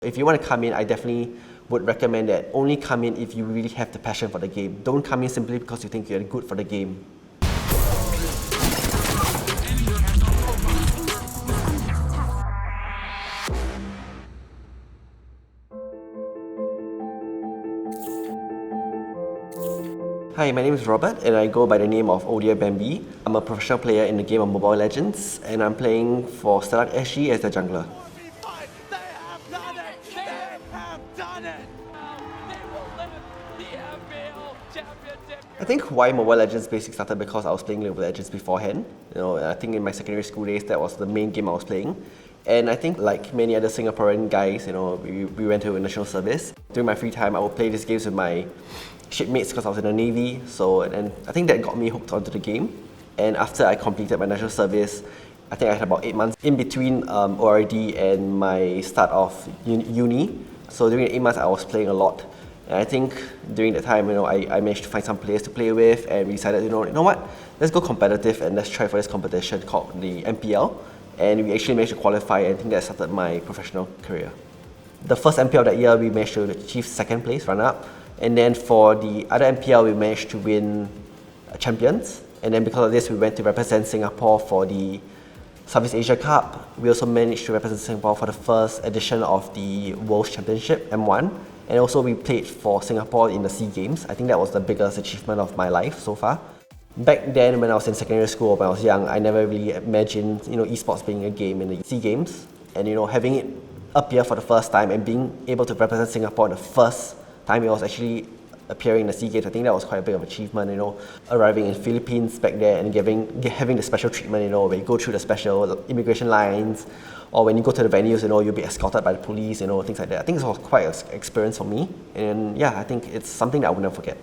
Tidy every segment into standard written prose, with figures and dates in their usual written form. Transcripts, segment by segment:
If you want to come in, I definitely would recommend that only come in if you really have the passion for the game. Don't come in simply because you think you're good for the game. Hi, my name is Robert and I go by the name of Deer Bambi. I'm a professional player in the game of Mobile Legends and I'm playing for Stellark SG as the jungler. I think why Mobile Legends basically started because I was playing League of Legends beforehand. I think in my secondary school days that was the main game I was playing. And I think like many other Singaporean guys, we went to a national service. During my free time, I would play these games with my shipmates because I was in the Navy. And I think that got me hooked onto the game. And after I completed my national service, I think I had about 8 months in between ORD and my start of uni. So during the 8 months, I was playing a lot. And I think during that time, I managed to find some players to play with, and we decided, you know what, let's go competitive and let's try for this competition called the MPL. And we actually managed to qualify, and I think that started my professional career. The first MPL that year, we managed to achieve second place, runner-up. And then for the other MPL, we managed to win champions. And then because of this, we went to represent Singapore for the Southeast Asia Cup. We also managed to represent Singapore for the first edition of the World Championship, M1. And also we played for Singapore in the SEA Games. I think that was the biggest achievement of my life so far. Back then when I was in secondary school, when I was young, I never really imagined esports being a game in the SEA Games. And having it appear for the first time and being able to represent Singapore the first time it was actually appearing in the SEA Games, I think that was quite a big of achievement, arriving in Philippines back there and having the special treatment, where you go through the special immigration lines, or when you go to the venues, you'll be escorted by the police, things like that. I think it was quite an experience for me, and yeah, I think it's something that I will never forget.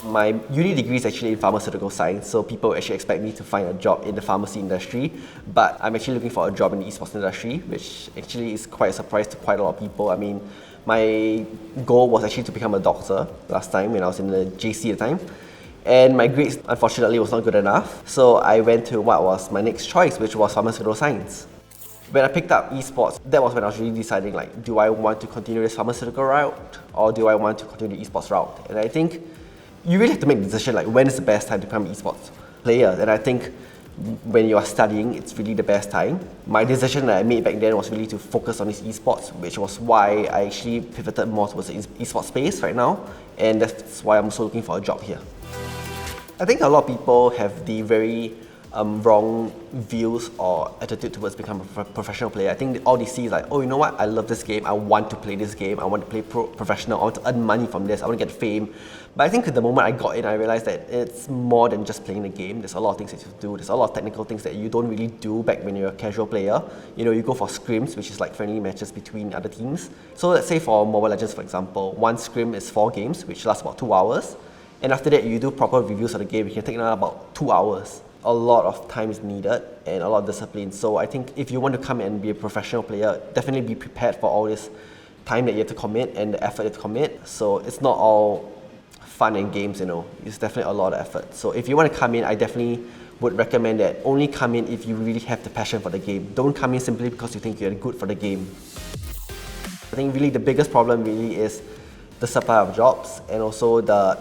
My uni degree is actually in Pharmaceutical Science, so people actually expect me to find a job in the pharmacy industry, but I'm actually looking for a job in the esports industry, which actually is quite a surprise to quite a lot of people. I mean, my goal was actually to become a doctor last time when I was in the JC at the time. And my grades, unfortunately, was not good enough. So I went to what was my next choice, which was Pharmaceutical Science. When I picked up esports, that was when I was really deciding, like, do I want to continue this pharmaceutical route or do I want to continue the esports route? And I think you really have to make the decision, like, when is the best time to become an esports player? And I think when you are studying, it's really the best time. My decision that I made back then was really to focus on this esports, which was why I actually pivoted more towards the esports space right now, and that's why I'm also looking for a job here. I think a lot of people have the very wrong views or attitude towards becoming a professional player. I think all they see is like, oh, you know what, I love this game, I want to play this game, I want to play professional, I want to earn money from this, I want to get fame. But I think the moment I got in, I realized that it's more than just playing the game. There's a lot of things that you do, there's a lot of technical things that you don't really do back when you're a casual player. You go for scrims, which is like friendly matches between other teams. So let's say for Mobile Legends, for example, one scrim is 4 games, which lasts about 2 hours. And after that, you do proper reviews of the game, it can take another about 2 hours. A lot of time is needed and a lot of discipline. So I think if you want to come and be a professional player, definitely be prepared for all this time that you have to commit and the effort you have to commit. So it's not all fun and games, it's definitely a lot of effort. So if you want to come in, I definitely would recommend that only come in if you really have the passion for the game. Don't come in simply because you think you're good for the game. I think really the biggest problem really is the supply of jobs and also the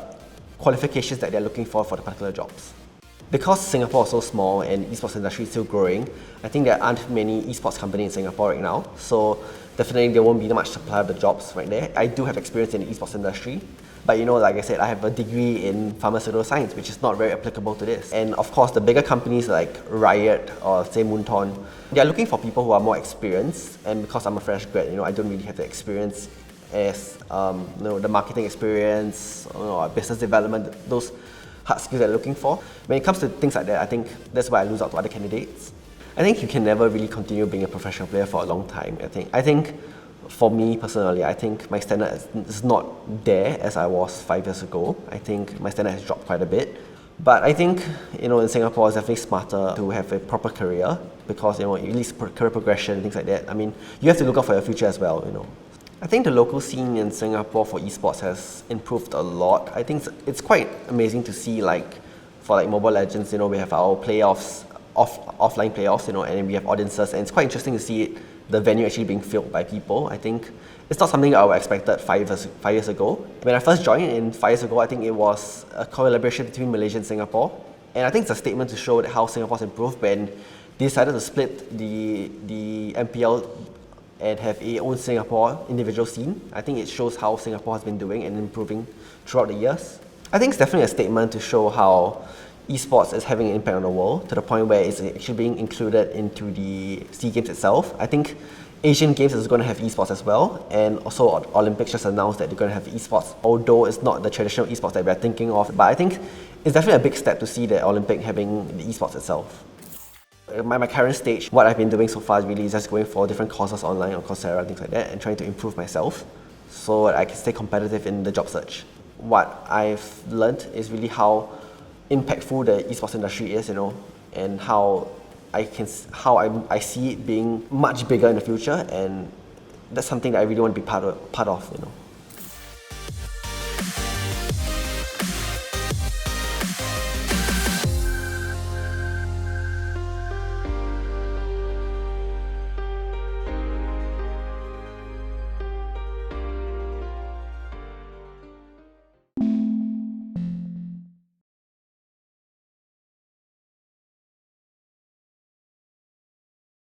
qualifications that they're looking for the particular jobs. Because Singapore is so small and esports industry is still growing, I think there aren't many esports companies in Singapore right now. So definitely there won't be much supply of the jobs right there. I do have experience in the esports industry, but like I said, I have a degree in Pharmaceutical Science, which is not very applicable to this. And of course, the bigger companies like Riot or say Moonton, they are looking for people who are more experienced. And because I'm a fresh grad, I don't really have the experience as the marketing experience, business development, those hard skills they're looking for. When it comes to things like that, I think that's why I lose out to other candidates. I think you can never really continue being a professional player for a long time. I think for me personally, I think my standard is not there as I was 5 years ago. I think my standard has dropped quite a bit. But I think, in Singapore, it's definitely smarter to have a proper career because, at least career progression, things like that. I mean, you have to look out for your future as well, I think the local scene in Singapore for esports has improved a lot. I think it's quite amazing to see, for Mobile Legends, we have our playoffs, offline playoffs, and we have audiences, and it's quite interesting to see it the venue actually being filled by people. I think it's not something I would expected 5 years ago. When I first joined in 5 years ago, I think it was a collaboration between Malaysia and Singapore. And I think it's a statement to show that how Singapore's improved when they decided to split the MPL and have a own Singapore individual scene. I think it shows how Singapore has been doing and improving throughout the years. I think it's definitely a statement to show how esports is having an impact on the world to the point where it's actually being included into the SEA Games itself. I think Asian Games is going to have esports as well, and also Olympics just announced that they're going to have esports, although it's not the traditional esports that we're thinking of. But I think it's definitely a big step to see the Olympic having the esports itself. My current stage, what I've been doing so far really is just going for different courses online on Coursera and things like that and trying to improve myself so that I can stay competitive in the job search. What I've learned is really how impactful the esports industry is, and how I see it being much bigger in the future, and that's something that I really want to be part of.